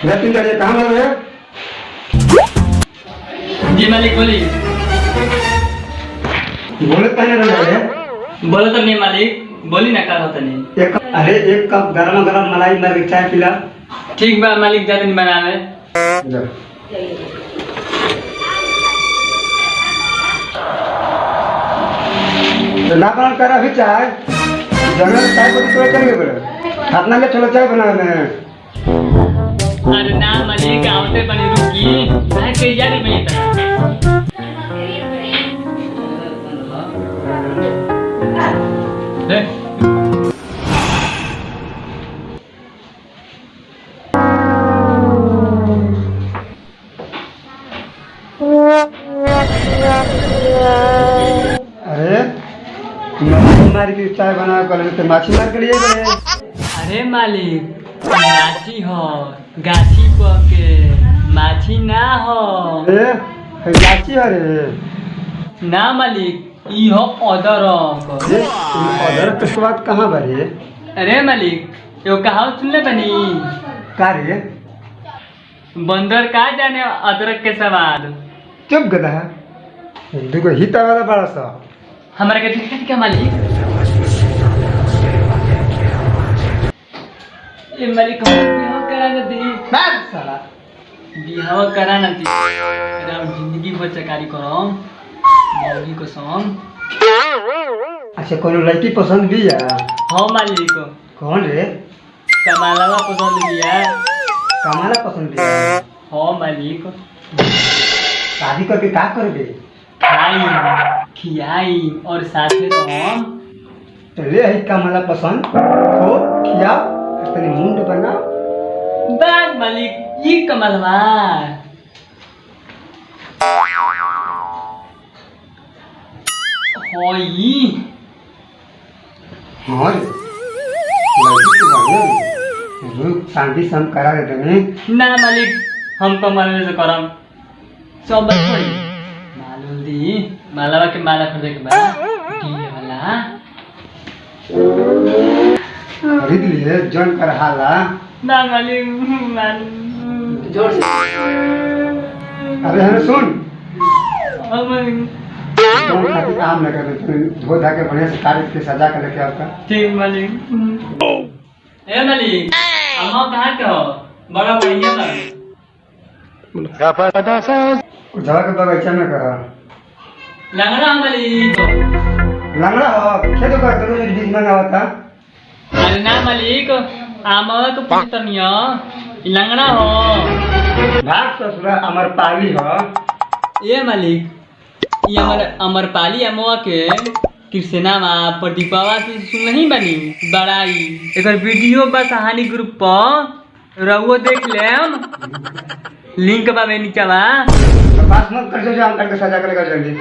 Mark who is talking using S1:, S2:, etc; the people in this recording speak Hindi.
S1: कहाँ लग रहे?
S2: जी मालिक बोलिए।
S1: बोले कहने रहे?
S2: बोलो तो नहीं मालिक, बोली ना का होता नहीं।
S1: अरे एक कप गरम गरम मलाई में चाय पिला।
S2: ठीक बा मालिक, ज्यादा नहीं बनावे।
S1: तो ना बना कर अभी चाय जगह चाय को थोड़ा चलेंगे बोले अपना ले चलो चाय बनाने में।
S2: अरे ना मालिक, आवते बनी रुकी काहे के यारी में ये
S1: अरे मछली मार के चाय बना कर तो मछली मार के लिए गए।
S2: अरे मालिक, गाछी हो, गाछी पके माछी ना हो।
S1: अरे लाची अरे
S2: ना मालिक, ई हो ऑर्डर
S1: अरे ऑर्डर के स्वाद कहाँ बरे?
S2: अरे मालिक, यो कहावत सुनले बनी,
S1: का रे?
S2: बंदर का जाने अदरक के स्वाद।
S1: चुप गधा दुगो हिता वाला बड़ा सा
S2: हमारे के दिक्कत क्या मालिक? ये मालिक हम बिहाव करा न दी।
S1: बैठ साला
S2: बिहाव करा न दी। राम जिंदगी भर चकारी करम मौगी को सम।
S1: अच्छा कोनो लड़की पसंद भी है?
S2: हाँ मालिक।
S1: कौन रे?
S2: कमालवा पसंद बिया।
S1: कमाला पसंद भी है?
S2: हाँ मालिक।
S1: शादी करके का करबे?
S2: खाई खियाई और साथ में रहम।
S1: तो ले ही कमाला पसंद हो खिया तनी मुंड बना।
S2: बाग मालिक, ई कमलवा होई।
S1: हाँ रे लड़की तो बाने रुक शादी सम करा देते हैं।
S2: ना मालिक, हम कमल से करम सब बात छोड़ी। मालूम दी मालावा के माला खरीदे के बाद डीले वाला
S1: खरीद लिए जन कर हाला।
S2: ना मालिक, जोर से।
S1: अरे हमें सुन
S2: हम
S1: कौन खातिर काम लगा दे धो धा के बढ़िया से काट के सजा के लेके आता।
S2: ठीक मालिक। ए मालिक, हम कहाँ के हो? बड़ा बढ़िया बा।
S1: उधर के बगीचा में करा
S2: लंगड़ा मालिक।
S1: लंगड़ा हो खेत कर करो जो बीच में आवता।
S2: अरे ना मालिक, आमवा के पुतनिया लंगड़ा हो।
S1: भाग ससुरा अमर पाली हो।
S2: ये मालिक, ये अमरपाली अमवा के कृष्णा प्रदीपवा से सुन नहीं बनी बड़ाई। एक वीडियो बस कहानी ग्रुप पर रहुओ देख लेम, लिंक बा नीचे बा।
S1: बात मत कर जो हम करके सजा के लेकर जल्दी।